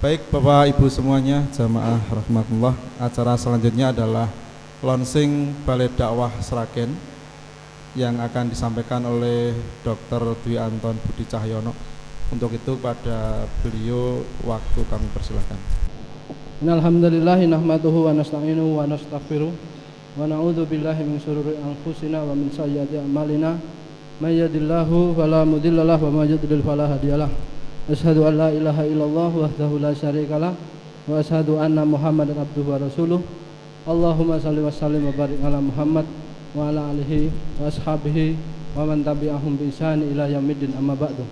Baik Bapak Ibu semuanya, jamaah rahmatullah. Acara selanjutnya adalah launching Balai Dakwah Sragen yang akan disampaikan oleh Dr. Dwi Anton Budi Cahyono. Untuk itu pada beliau waktu kami persilakan. Innalhamdulillahi nahmaduhu wa nasta'inuhu wa nastaghfiruh wa na'udzu billahi min syururi anfusina wa min sayyiati a'malina may yahdihillahu fala mudilla lahu wa may yudlil fala hadiyalah. Asyhadu an la ilaha illallah wahdahu la syarikalah wa asyhadu anna Muhammadan abduhu wa rasuluh. Allahumma shalli wa sallim wa barik ala Muhammad wa ala alihi wa ashabihi wa man tabi'ahum bi ihsan ila yaumiddin, amma ba'du.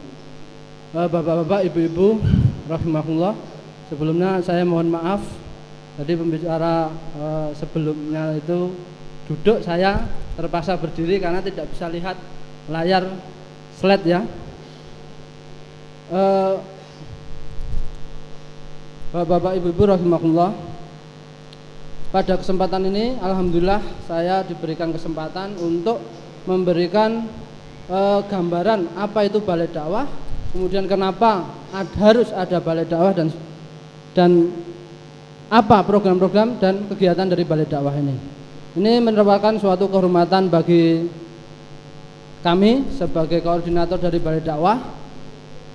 Bapak-bapak, ibu-ibu rahimahullah, sebelumnya saya mohon maaf. Tadi pembicara sebelumnya itu duduk, saya terpaksa berdiri karena tidak bisa lihat layar slide ya. Bapak ibu-ibu rahimahullah, pada kesempatan ini alhamdulillah saya diberikan kesempatan untuk memberikan gambaran apa itu balai dakwah, kemudian kenapa harus ada balai dakwah, dan apa program-program dan kegiatan dari balai dakwah ini. Ini merupakan suatu kehormatan bagi kami sebagai koordinator dari balai dakwah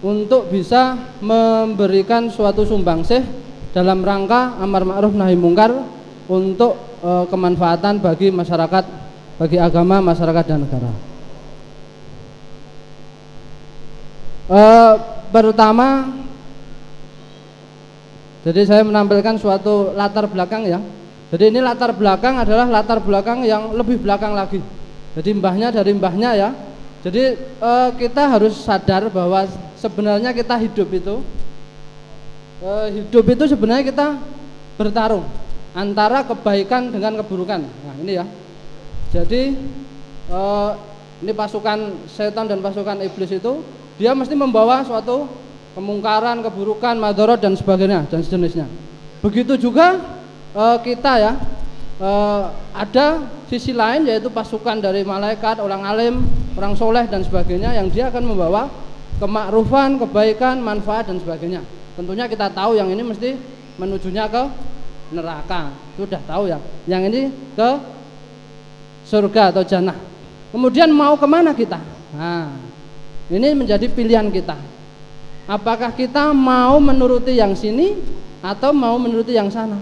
untuk bisa memberikan suatu sumbangsih dalam rangka amar ma'ruf nahi mungkar untuk kemanfaatan bagi masyarakat, bagi agama, masyarakat dan negara. Pertama, jadi saya menampilkan suatu latar belakang ya. Jadi ini latar belakang adalah latar belakang yang lebih belakang lagi. Jadi mbahnya dari mbahnya ya. Jadi kita harus sadar bahwa sebenarnya kita hidup itu sebenarnya kita bertarung antara kebaikan dengan keburukan. Nah ini ya. Jadi ini pasukan setan dan pasukan iblis itu dia mesti membawa suatu kemungkaran, keburukan, madharat dan sebagainya dan sejenisnya. Begitu juga kita ya, ada sisi lain yaitu pasukan dari malaikat, orang alim, orang soleh dan sebagainya yang dia akan membawa kemakrufan, kebaikan, manfaat dan sebagainya. Tentunya kita tahu yang ini mesti menujunya ke neraka, sudah tahu ya. Yang ini ke surga atau jannah. Kemudian mau kemana kita? Nah, ini menjadi pilihan kita. Apakah kita mau menuruti yang sini atau mau menuruti yang sana?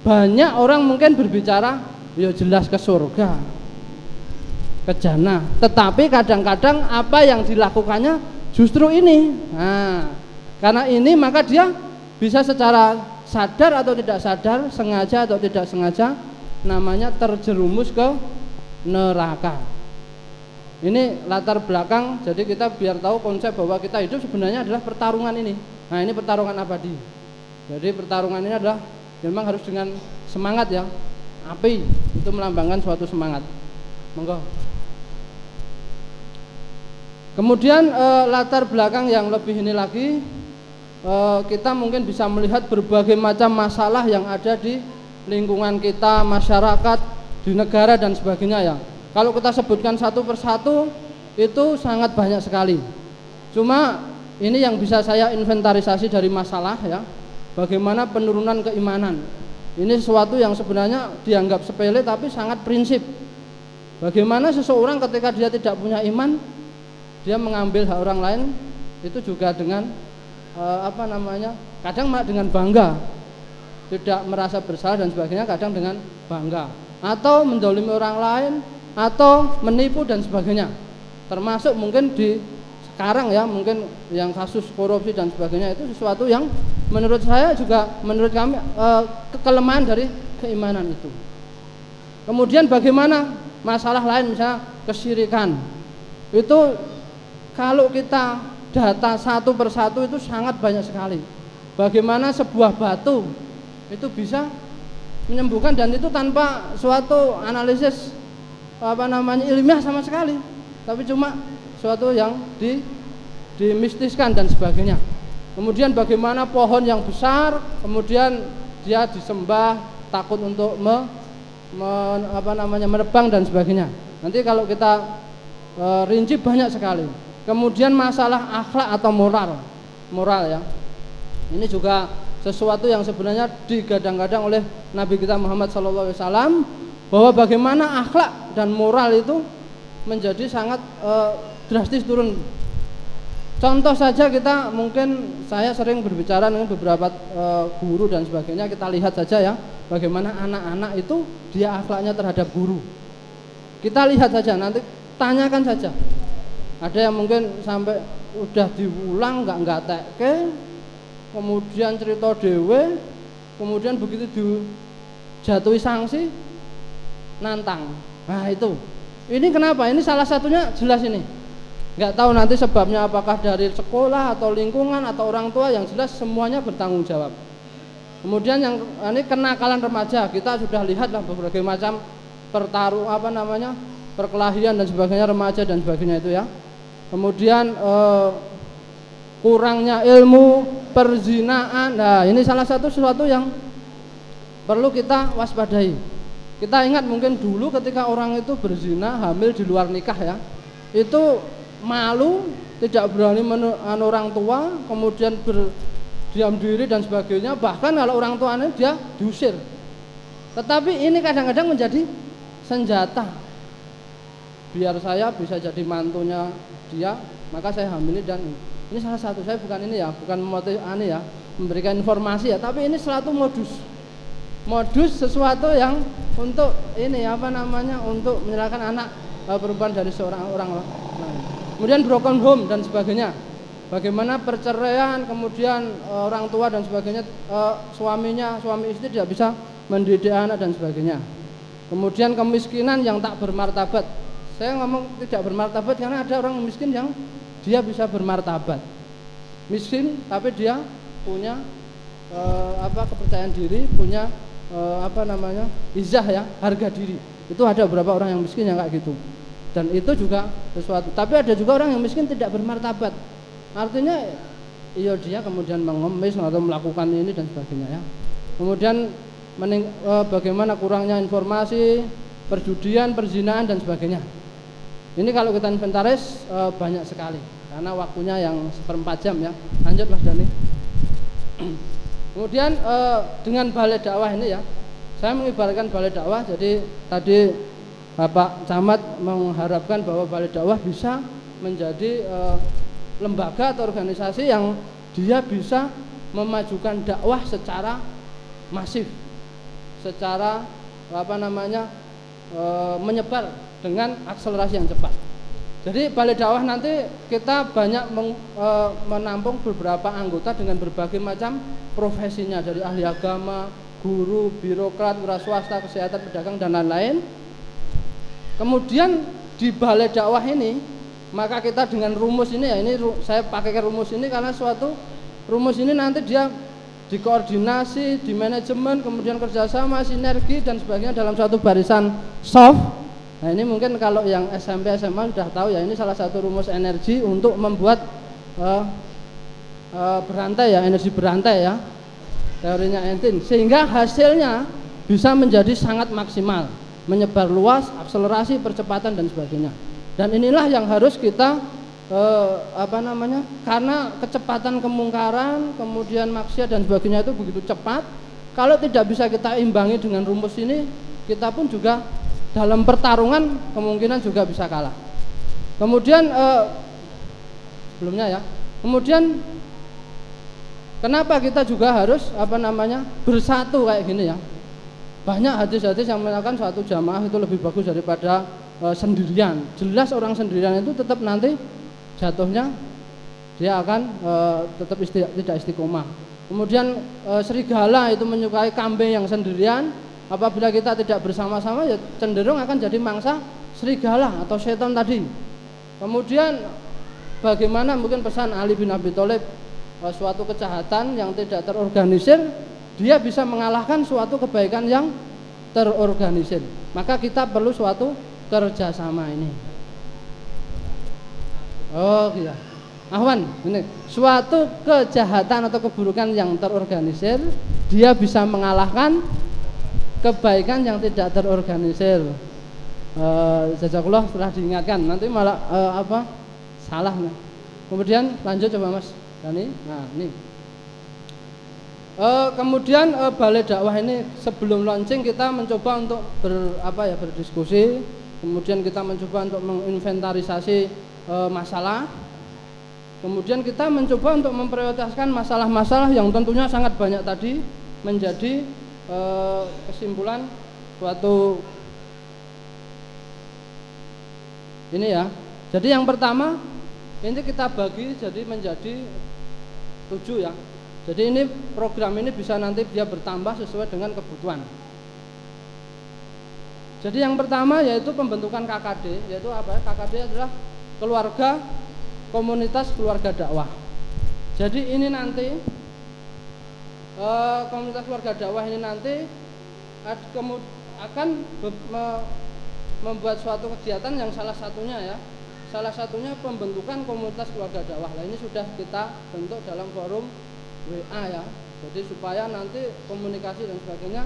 Banyak orang mungkin berbicara, ya jelas ke surga, ke jannah. Tetapi kadang-kadang apa yang dilakukannya justru ini. Nah, karena ini maka dia bisa secara sadar atau tidak sadar, sengaja atau tidak sengaja, namanya terjerumus ke neraka. Ini latar belakang, jadi kita biar tahu konsep bahwa kita hidup sebenarnya adalah pertarungan ini. Nah ini pertarungan abadi. Jadi pertarungan ini adalah memang harus dengan semangat ya. Api itu melambangkan suatu semangat. Monggo. Kemudian latar belakang yang lebih ini lagi, kita mungkin bisa melihat berbagai macam masalah yang ada di lingkungan kita, masyarakat, di negara dan sebagainya ya. Kalau kita sebutkan satu persatu itu sangat banyak sekali. Cuma ini yang bisa saya inventarisasi dari masalah ya. Bagaimana penurunan keimanan. Ini sesuatu yang sebenarnya dianggap sepele tapi sangat prinsip. Bagaimana seseorang ketika dia tidak punya iman, dia mengambil hak orang lain itu juga dengan kadang dengan bangga, tidak merasa bersalah dan sebagainya, kadang dengan bangga, atau mendolimi orang lain, atau menipu dan sebagainya. Termasuk mungkin di sekarang ya, mungkin yang kasus korupsi dan sebagainya, itu sesuatu yang menurut saya juga, menurut kami kelemahan dari keimanan itu. Kemudian bagaimana masalah lain, misalnya kesyirikan, itu kalau kita data satu persatu itu sangat banyak sekali. Bagaimana sebuah batu itu bisa menyembuhkan, dan itu tanpa suatu analisis ilmiah sama sekali, tapi cuma suatu yang dimistiskan dan sebagainya. Kemudian bagaimana pohon yang besar kemudian dia disembah takut untuk menerbang dan sebagainya. Nanti kalau kita rinci banyak sekali. Kemudian masalah akhlak atau moral ya. Ini juga sesuatu yang sebenarnya digadang-gadang oleh Nabi kita Muhammad SAW, bahwa bagaimana akhlak dan moral itu menjadi sangat drastis turun. Contoh saja, kita mungkin, saya sering berbicara dengan beberapa guru dan sebagainya, kita lihat saja ya bagaimana anak-anak itu dia akhlaknya terhadap guru. Kita lihat saja, nanti tanyakan saja. Ada yang mungkin sampai udah diulang nggak teke, kemudian cerita dewe, kemudian begitu dijatuhi sanksi nantang. Nah itu, ini kenapa? Ini salah satunya jelas ini. Nggak tahu nanti sebabnya apakah dari sekolah atau lingkungan atau orang tua, yang jelas semuanya bertanggung jawab. Kemudian yang ini kenakalan remaja, kita sudah lihat lah berbagai macam perkelahian dan sebagainya remaja dan sebagainya itu ya. Kemudian kurangnya ilmu, perzinaan. Nah, ini salah satu sesuatu yang perlu kita waspadai. Kita ingat mungkin dulu ketika orang itu berzina, hamil di luar nikah ya, itu malu, tidak berani orang tua, kemudian berdiam diri dan sebagainya. Bahkan kalau orang tuanya dia diusir. Tetapi ini kadang-kadang menjadi senjata. Biar saya bisa jadi mantunya dia, maka saya hamili. Dan ini salah satu, saya bukan ini ya, bukan motif aneh ya, memberikan informasi ya, tapi ini suatu modus sesuatu yang untuk ini untuk menyerahkan anak perempuan dari seorang orang lain. Kemudian broken home dan sebagainya, bagaimana perceraian, kemudian orang tua dan sebagainya, suami istri tidak bisa mendidik anak dan sebagainya. Kemudian kemiskinan yang tak bermartabat. Saya ngomong tidak bermartabat karena ada orang miskin yang dia bisa bermartabat. Miskin tapi dia punya kepercayaan diri, punya izah ya, harga diri. Itu ada beberapa orang yang miskin yang kayak gitu. Dan itu juga sesuatu. Tapi ada juga orang yang miskin tidak bermartabat. Artinya iya, dia kemudian mengemis atau melakukan ini dan sebagainya ya. Kemudian bagaimana kurangnya informasi, perjudian, perzinaan dan sebagainya. Ini kalau kita inventaris banyak sekali, karena waktunya yang 1/4 jam ya. Lanjut Mas Dani. Kemudian dengan balai dakwah ini ya, saya mengibaratkan balai dakwah. Jadi tadi Bapak Camat mengharapkan bahwa balai dakwah bisa menjadi lembaga atau organisasi yang dia bisa memajukan dakwah secara masif, secara menyebar dengan akselerasi yang cepat. Jadi balai dakwah nanti kita banyak menampung beberapa anggota dengan berbagai macam profesinya, dari ahli agama, guru, birokrat, wira swasta, kesehatan, pedagang dan lain-lain. Kemudian di balai dakwah ini, maka kita dengan rumus ini ya, ini saya pakai rumus ini karena suatu rumus ini nanti dia dikoordinasi, di manajemen, kemudian kerjasama, sinergi dan sebagainya dalam suatu barisan soft. Nah ini mungkin kalau yang SMP SMA sudah tahu ya, ini salah satu rumus energi untuk membuat berantai ya, energi berantai ya, teorinya Einstein, sehingga hasilnya bisa menjadi sangat maksimal, menyebar luas, akselerasi, percepatan dan sebagainya. Dan inilah yang harus kita karena kecepatan kemungkaran, kemudian maksiat dan sebagainya itu begitu cepat. Kalau tidak bisa kita imbangi dengan rumus ini, kita pun juga dalam pertarungan kemungkinan juga bisa kalah. Kemudian sebelumnya ya, kemudian kenapa kita juga harus bersatu kayak gini ya. Banyak hadis-hadis yang mengatakan suatu jamaah itu lebih bagus daripada sendirian. Jelas orang sendirian itu tetap nanti jatuhnya dia akan tetap tidak istiqomah. Kemudian serigala itu menyukai kambing yang sendirian. Apabila kita tidak bersama-sama ya cenderung akan jadi mangsa serigala atau setan tadi. Kemudian bagaimana mungkin pesan Ali bin Abi Thalib, suatu kejahatan yang tidak terorganisir dia bisa mengalahkan suatu kebaikan yang terorganisir. Maka kita perlu suatu kerjasama ini. Oh iya, Ahwan, ini suatu kejahatan atau keburukan yang terorganisir dia bisa mengalahkan kebaikan yang tidak terorganisir. Jazakallah setelah diingatkan, nanti malah salah. Kemudian lanjut coba Mas Dani. Nah ini Kemudian balai dakwah ini sebelum launching kita mencoba untuk berdiskusi, kemudian kita mencoba untuk menginventarisasi masalah, kemudian kita mencoba untuk memprioritaskan masalah-masalah yang tentunya sangat banyak tadi menjadi kesimpulan suatu ini ya. Jadi yang pertama ini kita bagi jadi menjadi 7 ya. Jadi ini program ini bisa nanti dia bertambah sesuai dengan kebutuhan. Jadi yang pertama yaitu pembentukan KKD, yaitu apa? KKD adalah keluarga komunitas keluarga dakwah. Jadi ini nanti komunitas keluarga dakwah ini nanti akan membuat suatu kegiatan yang salah satunya pembentukan komunitas keluarga dakwah. Nah ini sudah kita bentuk dalam forum WA ya, jadi supaya nanti komunikasi dan sebagainya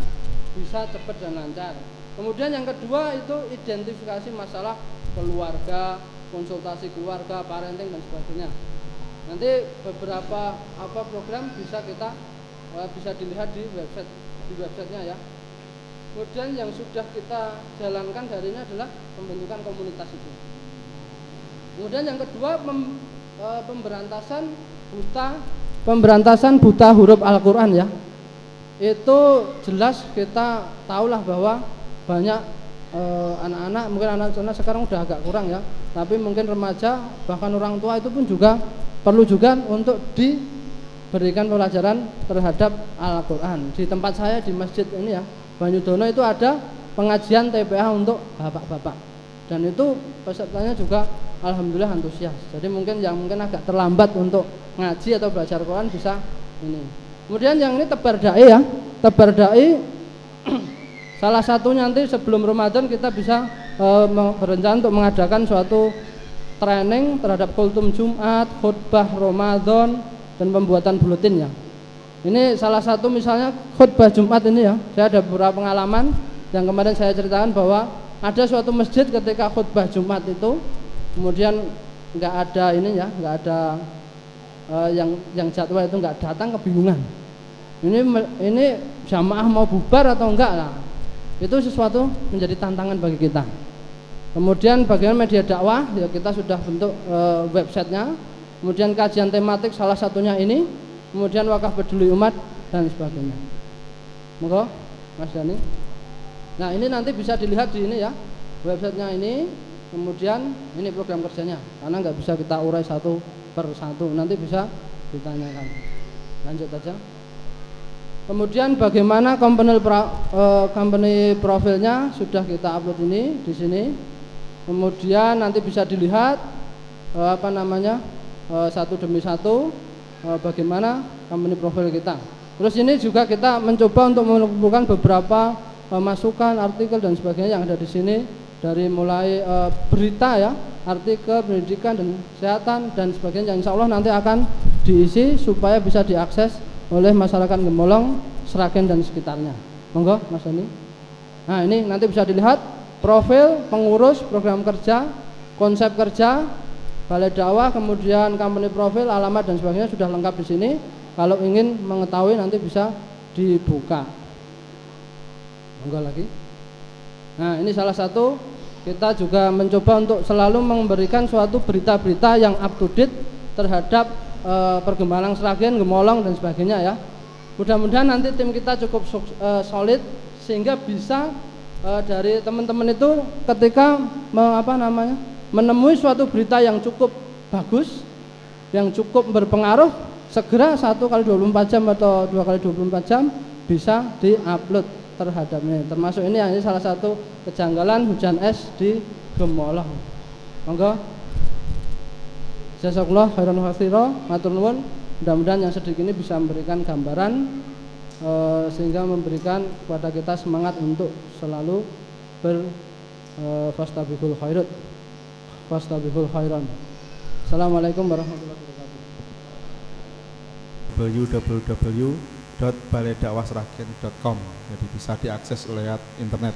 bisa cepat dan lancar. Kemudian yang kedua itu identifikasi masalah keluarga, konsultasi keluarga, parenting dan sebagainya. Nanti beberapa program bisa dilihat di websitenya ya. Kemudian yang sudah kita jalankan hari ini adalah pembentukan komunitas itu. Kemudian yang kedua pemberantasan buta huruf Al-Quran ya. Itu jelas kita tahulah bahwa banyak anak-anak, mungkin anak-anak sekarang udah agak kurang ya, tapi mungkin remaja bahkan orang tua itu pun juga perlu juga untuk diberikan pelajaran terhadap Al-Quran. Di tempat saya di masjid ini ya Banyudono itu ada pengajian TPA untuk bapak-bapak, dan itu pesertanya juga alhamdulillah antusias. Jadi mungkin yang agak terlambat untuk ngaji atau belajar Quran bisa ini. Kemudian yang ini tebar dai ya, tebar dai salah satu nanti sebelum Ramadan kita bisa berencana untuk mengadakan suatu training terhadap kultum Jumat, khutbah Ramadan dan pembuatan buletin ya. Ini salah satu misalnya khutbah Jumat ini ya, saya ada beberapa pengalaman yang kemarin saya ceritakan bahwa ada suatu masjid ketika khutbah Jumat itu kemudian nggak ada ini ya, nggak ada yang jadwal itu nggak datang, kebingungan. Ini jamaah mau bubar atau enggak lah. Itu sesuatu menjadi tantangan bagi kita. Kemudian bagian media dakwah ya kita sudah bentuk websitenya. Kemudian kajian tematik salah satunya ini. Kemudian wakaf peduli umat dan sebagainya. Monggo Mas Dani. Nah ini nanti bisa dilihat di ini ya, websitenya ini. Kemudian ini program kerjanya, karena nggak bisa kita urai satu per satu, nanti bisa ditanyakan. Lanjut aja. Kemudian bagaimana company profilnya sudah kita upload ini di sini. Kemudian nanti bisa dilihat satu demi satu bagaimana company profil kita. Terus ini juga kita mencoba untuk mengumpulkan beberapa masukan, artikel dan sebagainya yang ada di sini, dari mulai berita ya, artikel pendidikan dan kesehatan dan sebagainya yang insya Allah nanti akan diisi supaya bisa diakses oleh masyarakat Gemolong, Sragen dan sekitarnya. Monggo Mas Dani. Nah ini nanti bisa dilihat profil pengurus, program kerja, konsep kerja, balai dakwah, kemudian company profil, alamat dan sebagainya sudah lengkap di sini. Kalau ingin mengetahui nanti bisa dibuka. Monggo lagi. Nah ini salah satu kita juga mencoba untuk selalu memberikan suatu berita-berita yang up to date terhadap perkembangan Sragen, Gemolong dan sebagainya ya. Mudah-mudahan nanti tim kita cukup solid sehingga bisa dari teman-teman itu ketika menemui suatu berita yang cukup bagus, yang cukup berpengaruh, segera 1x24 jam atau 2x24 jam bisa diupload terhadapnya. Termasuk ini salah satu kejanggalan hujan es di Gemolong. Monggo. Jazakallah khairan katsira, matur nuwun. Mudah-mudahan yang sedikit ini bisa memberikan gambaran sehingga memberikan kepada kita semangat untuk selalu fastabiqul khairat. Fastabiqul khairan. Assalamualaikum warahmatullahi wabarakatuh. www.balaidakwahsragen.com. Jadi bisa diakses lewat internet.